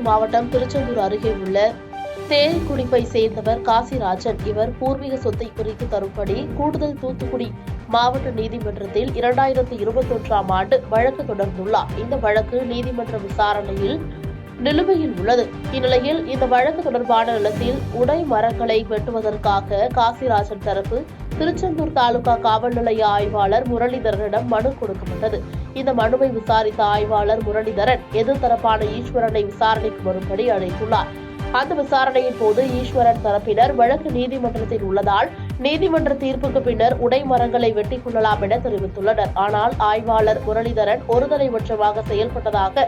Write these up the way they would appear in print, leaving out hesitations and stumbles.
மாவட்டம் திருச்செந்தூர் அருகே உள்ள தேரிக்குடிப்பை சேர்ந்தவர் காசிராஜன். இவர் பூர்வீக சொத்தை குறித்து தரும்படி கூடுதல் தூத்துக்குடி மாவட்ட நீதிமன்றத்தில் 2021ஆம் ஆண்டு வழக்கு தொடர்ந்துள்ளார். இந்த வழக்கு நீதிமன்ற விசாரணையில் நிலுவையில் உள்ளது. இந்நிலையில் இந்த வழக்கு தொடர்பான நிலத்தில் உடை மரங்களை வெட்டுவதற்காக காசிராஜன் தரப்பு திருச்செந்தூர் தாலுகா காவல் நிலைய ஆய்வாளர் முரளிதரனிடம் மனு கொடுக்கப்பட்டது. இந்த மனுவை விசாரித்த ஆய்வாளர் முரளிதரன் எதிர்த்தரப்பான ஈஸ்வரனை விசாரணைக்கு வரும்படி அழைத்துள்ளார். அந்த விசாரணையின் போது ஈஸ்வரன் தரப்பினர் வழக்கு நீதிமன்றத்தில் உள்ளதால் நீதிமன்ற தீர்ப்புக்கு பின்னர் உடை மரங்களை வெட்டிக் கொள்ளலாம் என தெரிவித்துள்ளனர். ஆனால் ஆய்வாளர் முரளிதரன் ஒருதலைபட்சமாக செயல்பட்டதாக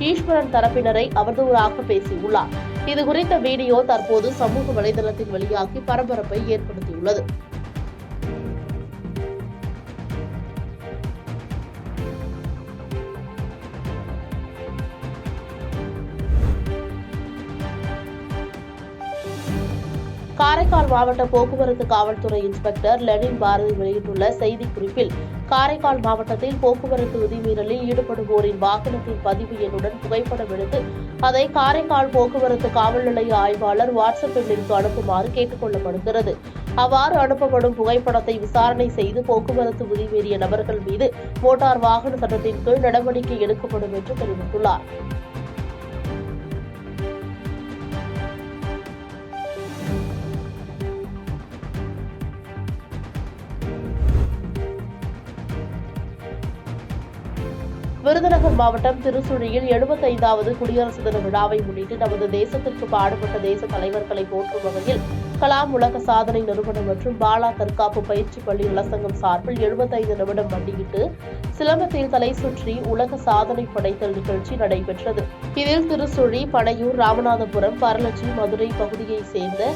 ஈஸ்வரன் தரப்பினரை அவதூறாக பேசியுள்ளார். இதுகுறித்த வீடியோ தற்போது சமூக வலைதளத்தில் வெளியாகி பரபரப்பை ஏற்படுத்தியுள்ளது. காரைக்கால் மாவட்ட போக்குவரத்து காவல்துறை இன்ஸ்பெக்டர் லெனின் பாரதி வெளியிட்டுள்ள செய்திக்குறிப்பில், காரைக்கால் மாவட்டத்தில் போக்குவரத்து விதிமீறலில் ஈடுபடுவோரின் வாகனத்தின் பதிவு எண்ணுடன் புகைப்படம் எடுத்து அதை காரைக்கால் போக்குவரத்து காவல் நிலைய ஆய்வாளர் வாட்ஸ்அப் எண்ணிற்கு அனுப்புமாறு கேட்டுக் கொள்ளப்படுகிறது. அவ்வாறு அனுப்பப்படும் புகைப்படத்தை விசாரணை செய்து போக்குவரத்து விதிமீறிய நபர்கள் மீது மோட்டார் வாகன சட்டத்தின் கீழ் நடவடிக்கை எடுக்கப்படும் என்று தெரிவித்துள்ளார். விருதுநகர் மாவட்டம் திருச்சுழியில் 75வது குடியரசு தின விழாவை முன்னிட்டு நமது தேசத்திற்கு பாடுபட்ட தேச தலைவர்களை போற்றும் வகையில் கலாம் உலக சாதனை நிறுவனம் மற்றும் பாலா தற்காப்பு பயிற்சி பள்ளி நலசங்கம் சார்பில் 75 நிமிடம் மண்டியிட்டு சிலம்பத்தில் தலை சுற்றி உலக சாதனை படைத்தல் நிகழ்ச்சி நடைபெற்றது. இதில் திருச்சுழி, பனையூர், ராமநாதபுரம், பரலச்சி, மதுரை பகுதியைச் சேர்ந்த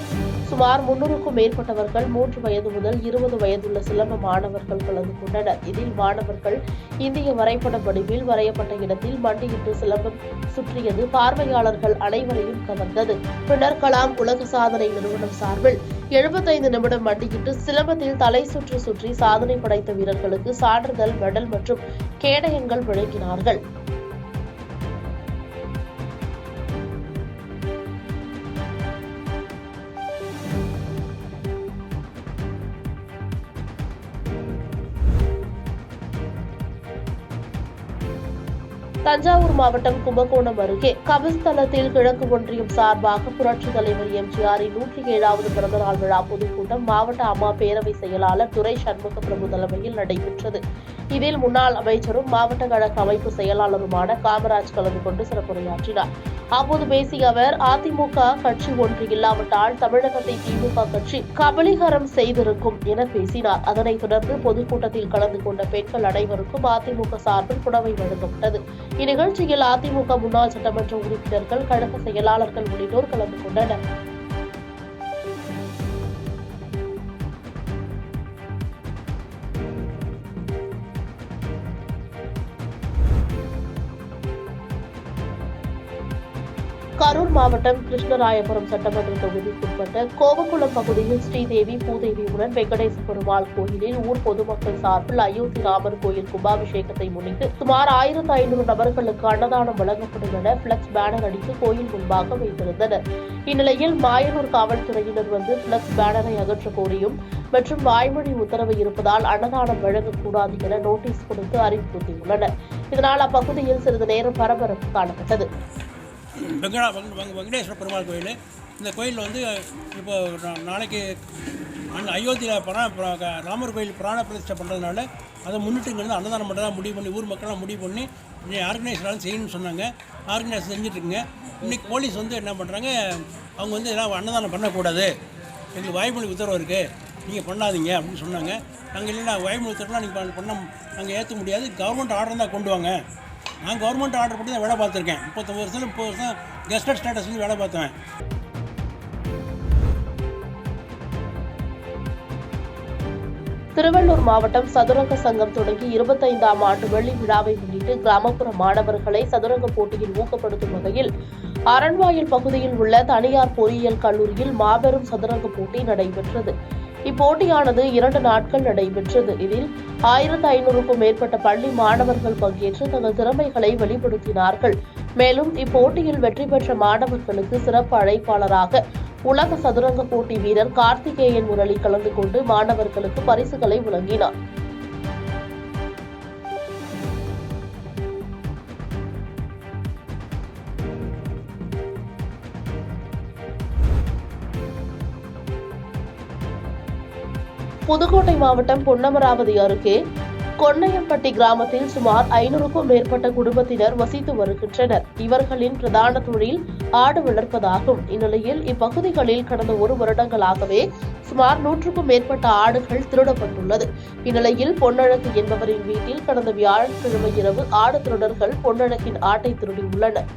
சுமார் 300க்கும் மேற்பட்டவர்கள் 3 வயது முதல் 20 வயதுள்ள சிலம்ப மாணவர்கள் கலந்து கொண்டனர். இதில் மாணவர்கள் இந்திய வரைபட வடிவில் வரையப்பட்ட இடத்தில் மண்டியிட்டு சிலம்பம் சுற்றியது பார்வையாளர்கள் அனைவரையும் கவர்ந்தது. பின்னர் கலாம் உலக சாதனை நிறுவனம் சார்பில் 75 நிமிடம் மண்டியிட்டு சிலம்பத்தில் தலை சுற்றி சாதனை படைத்த வீரர்களுக்கு சான்றிதழ், மெடல் மற்றும் கேடயங்கள் வழங்கினார்கள். தஞ்சாவூர் மாவட்டம் கும்பகோணம் அருகே கபிஸ்தலத்தில் கிழக்கு ஒன்றியம் சார்பாக புரட்சித் தலைவர் எம்ஜிஆரின் 107வது பிறந்தநாள் விழா பொதுக்கூட்டம் மாவட்ட அம்மா பேரவை செயலாளர் துரை சண்முக பிரபு தலைமையில் நடைபெற்றது. இதில் முன்னாள் அமைச்சரும் மாவட்ட கழக அமைப்பு செயலாளருமான காமராஜ் கலந்து கொண்டு சிறப்புரையாற்றினார். அப்போது பேசிய அவர், அதிமுக கட்சி ஒன்று இல்லாவிட்டால் தமிழகத்தை திமுக கட்சி கபலீகரம் செய்திருக்கும் என பேசினார். அதனைத் தொடர்ந்து பொதுக்கூட்டத்தில் கலந்து கொண்ட பெண்கள் அனைவருக்கும் அதிமுக சார்பில் புடவை வழங்கப்பட்டது. இந்நிகழ்ச்சியில் அதிமுக முன்னாள் சட்டமன்ற உறுப்பினர்கள், கழக செயலாளர்கள் உள்ளிட்டோர் கலந்து கொண்டனர். கரூர் மாவட்டம் கிருஷ்ணராயபுரம் சட்டமன்ற தொகுதிக்குட்பட்ட கோவக்குளம் பகுதியில் ஸ்ரீதேவி பூதேவியுடன் வெங்கடேச பெருமாள் கோயிலில் ஊர் பொதுமக்கள் சார்பில் அயோத்தி ராமர் கோயில் கும்பாபிஷேகத்தை முன்னிட்டு சுமார் 1500 நபர்களுக்கு அன்னதானம் வழங்கப்படும் என பிளக்ஸ் பேனர் அடித்து கோயில் முன்பாக வைத்திருந்தனர். இந்நிலையில் மாயனூர் காவல்துறையினர் வந்து பிளக்ஸ் பேனரை அகற்ற கோரியும் மற்றும் வாய்மொழி உத்தரவு இருப்பதால் அன்னதானம் வழங்கக்கூடாது என நோட்டீஸ் கொடுத்து அறிவுறுத்தியுள்ளனர். இதனால் அப்பகுதியில் சிறிது நேரம் பரபரப்பு காணப்பட்டது. வெங்கடேஸ்வர பெருமாள் கோயில், இந்த கோயிலில் வந்து இப்போ நாளைக்கு அயோத்தியில் ராமர் கோயில் பிராண பிரதிஷ்டை பண்ணுறதுனால அதை முன்னிட்டுங்கிறது அன்னதானம் பண்ணுறதா முடிவு பண்ணி ஊர் மக்கள்லாம் முடிவு பண்ணி ஆர்கனைஸ்லாம் செய்யணும்னு சொன்னாங்க. ஆர்கனைஸ் செஞ்சுட்ருக்குங்க. இன்றைக்கி போலீஸ் வந்து என்ன பண்ணுறாங்க, அவங்க வந்து எல்லாம் அன்னதானம் பண்ணக்கூடாது, எங்களுக்கு வாய்மொழி உத்தரவு இருக்குது, நீங்கள் பண்ணாதீங்க அப்படின்னு சொன்னாங்க. நாங்கள் இல்லைன்னா வாய்மொழி உத்தரவுலாம் நீங்கள் பண்ண நாங்கள் ஏற்ற முடியாது, கவர்மெண்ட் ஆர்டர் தான் கொண்டு வாங்க. நான் கவர்மெண்ட் ஆர்டர் படி தான் வேலை பார்த்துருக்கேன். 30 வருஷம் கெஸ்டட் ஸ்டேட்டஸ் வந்து வேலை பார்த்தேன். திருவள்ளூர் மாவட்டம் சதுரங்க சங்கம் தொடங்கி 25ஆம் ஆண்டு வெள்ளி விழாவை முன்னிட்டு கிராமப்புற மாணவர்களை சதுரங்க போட்டியில் ஊக்கப்படுத்தும் வகையில் அரண்வாயில் பகுதியில் உள்ள தனியார் பொறியியல் கல்லூரியில் மாபெரும் சதுரங்க போட்டி நடைபெற்றது. இப்போட்டியானது 2 நாட்கள் நடைபெற்றது. இதில் 1500க்கும் மேற்பட்ட பள்ளி மாணவர்கள் பங்கேற்று தங்கள் திறமைகளை வெளிப்படுத்தினார்கள். மேலும் இப்போட்டியில் வெற்றி பெற்ற மாணவர்களுக்கு சிறப்பு அழைப்பாளராக உலக சதுரங்க போட்டி வீரர் கார்த்திகேயன் முரளி கலந்து கொண்டு மாணவர்களுக்கு பரிசுகளை வழங்கினார். புதுக்கோட்டை மாவட்டம் பொன்னமராவதி அருகே கொன்னையம்பட்டி கிராமத்தில் சுமார் 500க்கும் மேற்பட்ட குடும்பத்தினர் வசித்து வருகின்றனர். இவர்களின் பிரதான தொழில் ஆடு வளர்ப்பதாகும். இந்நிலையில் இப்பகுதிகளில் கடந்த 1 வருடங்களாகவே சுமார் 100க்கும் மேற்பட்ட ஆடுகள் திருடப்பட்டுள்ளது. இந்நிலையில் பொன்னழகு என்பவரின் வீட்டில் கடந்த வியாழக்கிழமை இரவு ஆடு திருடர்கள் பொன்னழகின் ஆட்டை திருடியுள்ளனர்.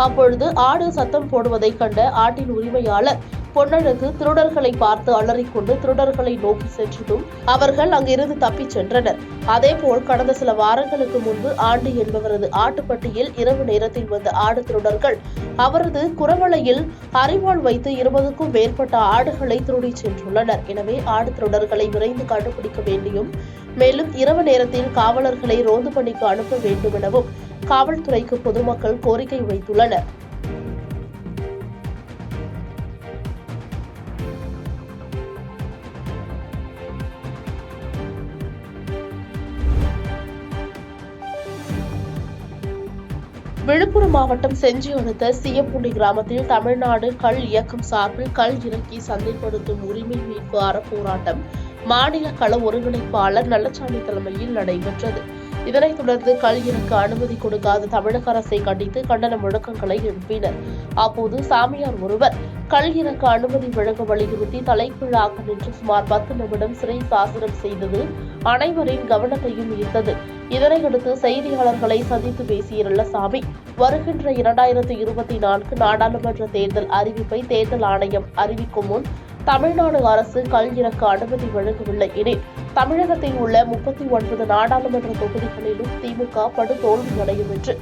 அப்பொழுது ஆடு சத்தம் போடுவதை கண்ட ஆட்டின் உரிமையாளர் பொன்னழகு திருடர்களை பார்த்து அலறிக்கொண்டு திருடர்களை நோக்கி சென்றதும் அவர்கள் அங்கிருந்து தப்பிச் சென்றனர். அதேபோல் கடந்த சில வாரங்களுக்கு முன்பு ஆண்டி என்பவரது ஆட்டுப்பட்டியில் இரவு நேரத்தில் வந்த ஆடு திருடர்கள் அவரது குரவளையில் அரிவாள் வைத்து 20க்கும் மேற்பட்ட ஆடுகளை திருடி சென்றுள்ளனர். எனவே ஆடு திருடர்களை விரைந்து கண்டுபிடிக்க வேண்டியும் மேலும் இரவு நேரத்தில் காவலர்களை ரோந்து பணிக்கு அனுப்ப வேண்டும் எனவும் காவல்துறைக்கு பொதுமக்கள் கோரிக்கை வைத்துள்ளனர். விழுப்புரம் மாவட்டம் செஞ்சி அடுத்த சீயம்பூண்டி கிராமத்தில் தமிழ்நாடு கள் இயக்கம் சார்பில் கள் இறக்கி சந்தைப்படுத்தும் உரிமை மீட்பு அறப்போராட்டம் மாநில கள ஒருங்கிணைப்பாளர் நல்லசாமி தலைமையில் நடைபெற்றது. இதனைத் தொடர்ந்து கள் இறக்க அனுமதி கொடுக்காத தமிழக அரசை கண்டித்து கண்டன முழக்கங்களை எழுப்பினர். அப்போது சாமியார் ஒருவர் கள் இறக்க அனுமதி வழங்க வலியுறுத்தி தலைகீழாக நின்று சுமார் 10 நிமிடம் சிறை சாசனம் செய்தது அனைவரின் கவனத்தையும் ஈர்த்தது. இதனையடுத்து செய்தியாளர்களை சந்தித்து பேசிய நல்லசாமி, வருகின்ற 2024 நாடாளுமன்ற தேர்தல் அறிவிப்பை தேர்தல் ஆணையம் அறிவிக்கும் முன் தமிழ்நாடு அரசு கள் இறக்க அனுமதி வழங்கவில்லை எனில் தமிழகத்தில் உள்ள 39 நாடாளுமன்ற தொகுதிகளிலும் திமுக படுதோல்வியடையும் என்று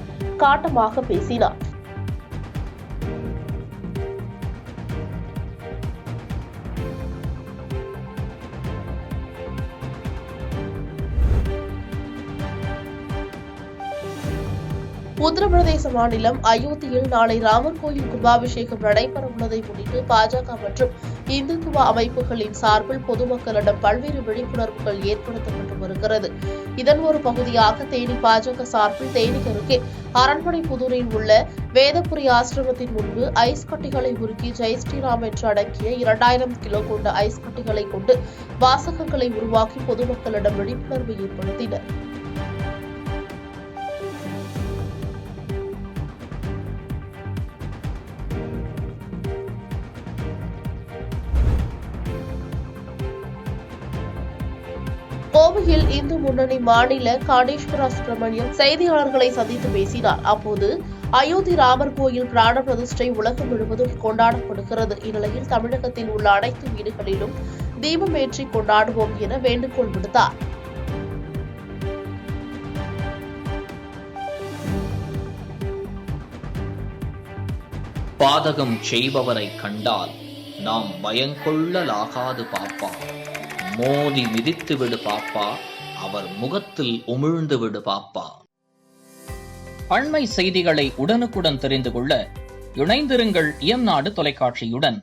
காட்டமாக பேசினார். உத்தரப்பிரதேச மாநிலம் அயோத்தியில் நாளை ராமர் கோயில் கும்பாபிஷேகம் நடைபெறவுள்ளதை முன்னிட்டு பாஜக மற்றும் இந்துத்துவ அமைப்புகளின் சார்பில் பொதுமக்களிடம் பல்வேறு விழிப்புணர்வுகள் ஏற்படுத்தப்பட்டு வருகிறது. இதன் ஒரு பகுதியாக தேனி பாஜக சார்பில் தேனி அருகே அரண்மனை புதூரில் உள்ள வேதபுரி ஆசிரமத்தின் முன்பு ஐஸ் கட்டிகளை உருக்கி ஜெய் ஸ்ரீராம் என்று அடக்கிய 2000 கிலோ கொண்ட ஐஸ் கட்டிகளை கொண்டு வாசகங்களை உருவாக்கி பொதுமக்களிடம் விழிப்புணர்வு ஏற்படுத்தினர். கோவையில் இந்து முன்னணி மாநில காடேஸ்வரா சுப்பிரமணியம் செய்தியாளர்களை சந்தித்து பேசினார். அப்போது அயோத்தி ராமர் கோயில் பிராண பிரதிஷ்டை உலகம் முழுவதும் கொண்டாடப்படுகிறது. இந்நிலையில் தமிழகத்தில் உள்ள அனைத்து வீடுகளிலும் தீபம் ஏற்றி கொண்டாடுவோம் என வேண்டுகோள் விடுத்தார். பாதகம் செய்பவரை கண்டால் நாம் பயங்கொள்ளலாகாது பாப்பா, மோதி மிதித்து விடு பாப்பா, அவர் முகத்தில் உமிழ்ந்து விடு பாப்பா. அண்மை செய்திகளை உடனுக்குடன் தெரிந்து கொள்ள இணைந்திருங்கள் இயம்நாடு தொலைக்காட்சியுடன்.